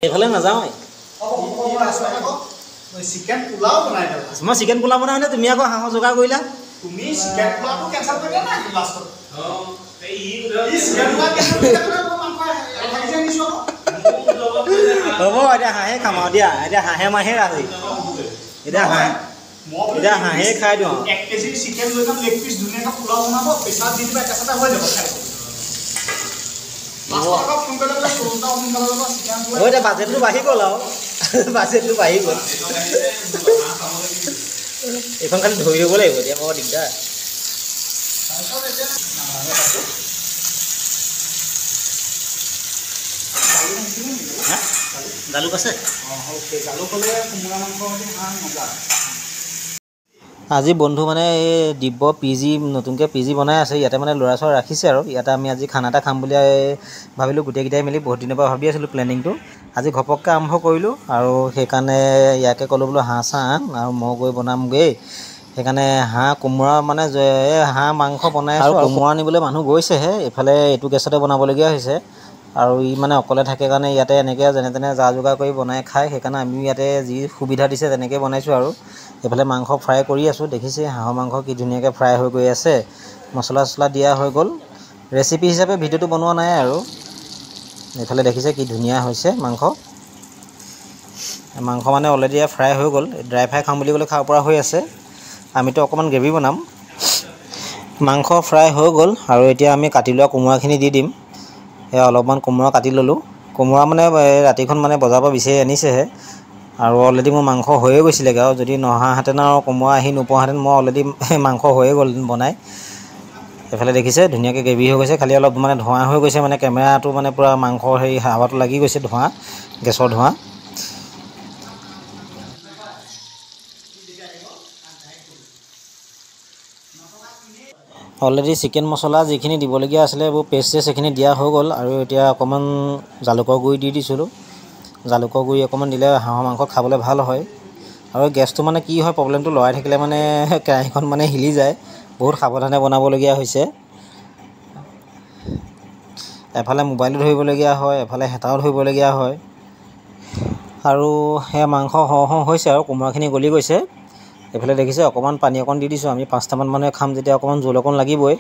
এইফালে নাযাওঁ চিকেন পোলাও বনাই দিলা মই চিকেন পোলাও বনাই তুমি আকৌ হাঁহৰ যোগাৰ কৰিলা তুমি চিকেন পোলাওটো কেনসেল কৰিলা না লাষ্টত এই চিকেন পোলাও কেনসেল কৰিলা মাংস ভাগি যায় নিছো হ'ব এতিয়া হাঁহে খাম আৰু দিয়া এতিয়া হাঁহে মাহে ৰাজি এতিয়া হাঁহে খাই দিওঁ 1 কেজি চিকেন লৈ যাম লেগ পিস ধুনীয়াকৈ পোলাও বনাব পেছাত দি দিবা একেসাথে হৈ যাব খাই বাজেটটো বাঢ়ি গ'ল আৰু বাজেটটো বাঢ়ি গ'ল এইখন খালি ধৰি দিব লাগিব এতিয়া বৰ দিগদাৰ জালুক আছে আজি বন্ধু মানে এই দিব্য পিজি নতুনকৈ পিজি বনাই আছে ইয়াতে মানে ল'ৰা ছোৱালী ৰাখিছে আৰু ইয়াতে আমি আজি খানা এটা খাম বুলি ভাবিলোঁ গোটেইকেইটাই মিলি বহুত দিনৰ পৰা ভাবি আছিলোঁ প্লেনিংটো আজি ঘপককৈ আৰম্ভ কৰিলোঁ আৰু সেইকাৰণে ইয়াকে ক'লোঁ বোলো হাঁহ চাহ আৰু মই গৈ বনামগৈ সেইকাৰণে হাঁহ কোমোৰা মানে হাঁহ মাংস বনাই আছোঁ আৰু কোমোৰা আনিবলৈ মানুহ গৈছেহে এইফালে এইটো গেছতে বনাবলগীয়া হৈছে আৰু ই মানে অকলে থাকে কাৰণে ইয়াতে এনেকৈ যেনে তেনে যা যোগাৰ কৰি বনাই খায় সেইকাৰণে আমিও ইয়াতে যি সুবিধা দিছে তেনেকৈ বনাইছোঁ আৰু এইফালে মাংস ফ্ৰাই কৰি আছোঁ দেখিছে হাঁহৰ মাংস কি ধুনীয়াকৈ ফ্ৰাই হৈ গৈ আছে মছলা চছলা দিয়া হৈ গ'ল ৰেচিপি হিচাপে ভিডিঅ'টো বনোৱা নাই আৰু এইফালে দেখিছে কি ধুনীয়া হৈছে মাংস মানে অলৰেডি ফ্ৰাই হৈ গ'ল ড্ৰাই ফ্ৰাই খাম বুলি ক'লে খাব পৰা হৈ আছে আমিতো অকণমান গ্ৰেভি বনাম মাংস ফ্ৰাই হৈ গ'ল আৰু এতিয়া আমি কাটি লোৱা কোমোৰাখিনি দি দিম এয়া অলপমান কোমোৰা কাটি ল'লোঁ কোমোৰা মানে ৰাতিখন মানে বজাৰৰ পৰা বিচাৰি আনিছেহে আৰু অলৰেডি মোৰ মাংস হৈয়ে গৈছিলেগৈ আৰু যদি নহাহেঁতেন আৰু কোমোৰা আহি নোপোৱাহেঁতেন মই অলৰেডি মাংস হৈয়ে গ'ল বনাই এইফালে দেখিছে ধুনীয়াকৈ গ্ৰেভি হৈ গৈছে খালি অলপ মানে ধোঁৱা হৈ গৈছে মানে কেমেৰাটো মানে পূৰা মাংসৰ হেৰি হাৱাটো লাগি গৈছে ধোঁৱা গেছৰ ধোঁৱা অলৰেডি চিকেন মছলা যিখিনি দিবলগীয়া আছিলে এইবোৰ পেষ্ট সেইখিনি দিয়া হৈ গ'ল আৰু এতিয়া অকণমান জালুকৰ গুড়ি দি দিছিলোঁ জালুকৰ গুড়ি অকণমান দিলে হাঁহৰ মাংস খাবলৈ ভাল হয় আৰু গেছটো মানে কি হয় প্ৰব্লেমটো লৰাই থাকিলে মানে কেৰাহীখন মানে হিলি যায় বহুত সাৱধানে বনাবলগীয়া হৈছে এফালে মোবাইলো ধৰিবলগীয়া হয় এফালে হেতাও ধৰিবলগীয়া হয় আৰু সেয়া মাংস হওঁ হৈছে আৰু কোমোৰাখিনি গলি গৈছে এইফালে দেখিছে অকণমান পানী অকণ দি দিছোঁ আমি 5টামান মানুহে খাম যেতিয়া অকণমান জোল অকণ লাগিবই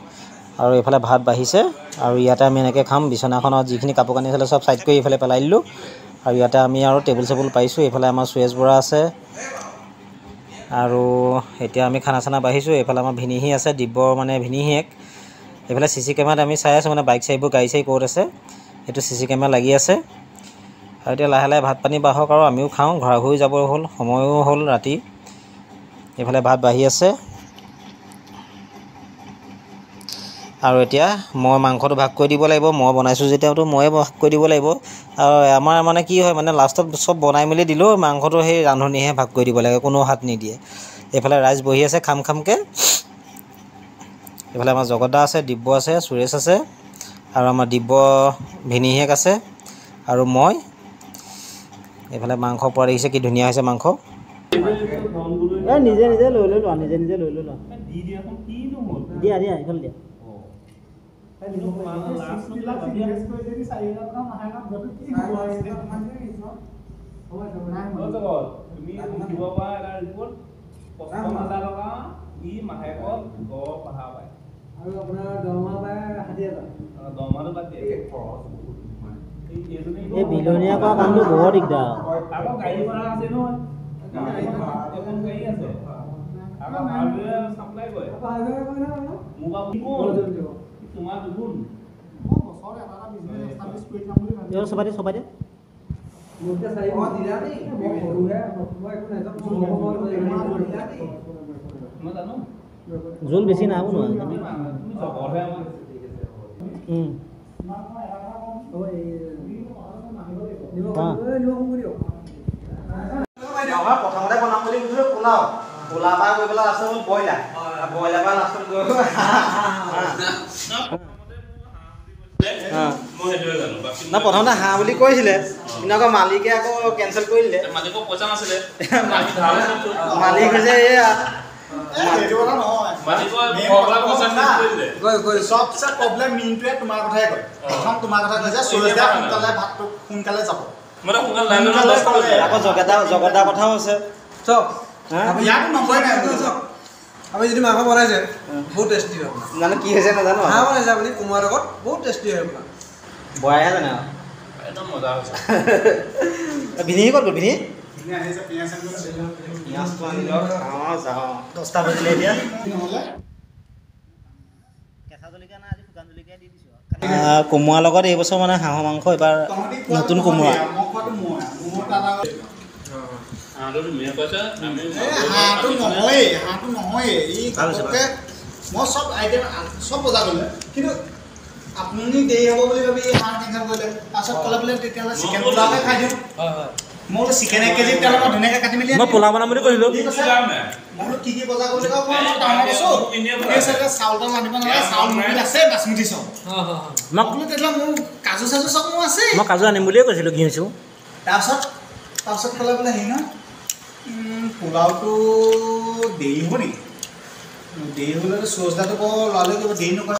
আৰু এইফালে ভাত বাঢ়িছে আৰু ইয়াতে আমি এনেকৈ খাম বিচনাখনত যিখিনি কাপোৰ কানি আছিলে চব ছাইড কৰি এইফালে পেলাই দিলোঁ আৰু ইয়াতে আমি আৰু টেবুল চেবুল পাৰিছোঁ এইফালে আমাৰ সুৰেশ বৰা আছে আৰু এতিয়া আমি খানা চানা বাঢ়িছোঁ এইফালে আমাৰ ভিনিহি আছে দিব্যৰ মানে ভিনিহিয়েক এইফালে CC কেমেৰাত আমি চাই আছোঁ মানে বাইক চাইকবোৰ গাড়ী চাড়ী ক'ত আছে সেইটো CC কেমেৰা লাগি আছে আৰু এতিয়া লাহে লাহে ভাত পানী বাঢ়ক আৰু আমিও খাওঁ ঘৰা ঘূৰি যাব হ'ল সময়ো হ'ল ৰাতি এইফালে ভাত বাঢ়ি আছে আৰু এতিয়া মই মাংসটো ভাগ কৰি দিব লাগিব মই বনাইছোঁ যেতিয়াতো ময়ে ভাগ কৰি দিব লাগিব আৰু আমাৰ মানে কি হয় মানে লাষ্টত চব বনাই মেলি দিলেও মাংসটো সেই ৰান্ধনিহে ভাগ কৰি দিব লাগে কোনো হাত নিদিয়ে এইফালে ৰাইজ বহি আছে খামকৈ এইফালে আমাৰ জগতদা আছে দিব্য আছে সুৰেশ আছে আৰু আমাৰ দিব্য ভিনিহিয়েক আছে আৰু মই এইফালে মাংস পোৱা দেখিছে কি ধুনীয়া হৈছে মাংস নিজে লৈ লোৱা নিজে লৈ লোৱা দিয়া এইফালে দিয়া এই বিলনীয়া কৰা কামটো বৰ দিগদাৰ সবাই জোল বেছি নাই প্ৰথমতে বনাম বুলি কৈছিলোঁ পোলাও পৰা গৈ পেলাই লাষ্টত ব্ৰইলাৰ পৰা লাষ্টত গৈ না প্ৰথমতে হাঁহ বুলি কৈছিলে কিন্তু আকৌ মালিকে আকৌ কেঞ্চেল কৰি দিলে মালিকৰ পইচা নাছিলে মালিক হৈছে এয়া सबसे प्रॉब्लम मीनटुए तुम्हार कथाय कय प्रथम तुम्हार कथा कय जे सोलजा सोनकाले भात सोनकाले যাব আকৌ জগতদাৰ কথাও আছে চব ইয়াতো নকয় নাই চব আপুনি যদি মাংস বনাইছে বহুত টেষ্টি হয় জানো কি হৈছে নাজানো হাঁহ বনাইছে আপুনি কোমোৰাৰ লগত বহুত টেষ্টি হয় আপোনাৰ বয়াহে জানে আৰু একদম মজা হৈছে ভিনি ক'ত গ'ল ভিনি আহিছে পিঁয়াজ পিঁয়াজটো আনি লওক যাওঁ 10টা বাজিলে এতিয়া কেঁচা জলকীয়া নাই আজি শুকান জলকীয়া দি দিছোঁ কোমোৰাৰ লগত এইবছৰ মানে হাঁহৰ মাংস এবাৰ নতুন কোমোৰা হাঁহটো নহয়েই ই ঘপককৈ মই চব আইটেম চব বজাৰ কৰিলে কিন্তু আপুনি দেৰি হ'ব বুলি ভাবি হাঁহ কেঞ্চেল কৰিলে তাৰপিছত ক'লে বোলে তেতিয়াহ'লে চিকেন পোলাওকে খাই দিওঁ মই বোলো চিকেন 1 কেজি তেতিয়াহ'লে মই ধুনীয়াকৈ কাটি মেলি মই পোলাও বনাম বুলি কৈছিলোঁ মই বোলো কি বজাৰ কৰিব লাগিব মই টাউনত আছোঁ এই চাগে চাউলটো আনিব নালাগে চাউল মুড়িত আছে বাচমতি চাউল মই বোলো তেতিয়াহ'লে মোৰ কাজু চাজু চব মোৰ আছে মই কাজু আনিম বুলিয়ে কৈছিলোঁ ঘিউছোঁ তাৰপিছত ক'লে বোলে হেৰি নহয় পোলাওটো দেৰি হ'ব নেকি দেৰি হ'লেতো চ'চডাটো বৰ ল'ৰালৈ দেৰি নকৰে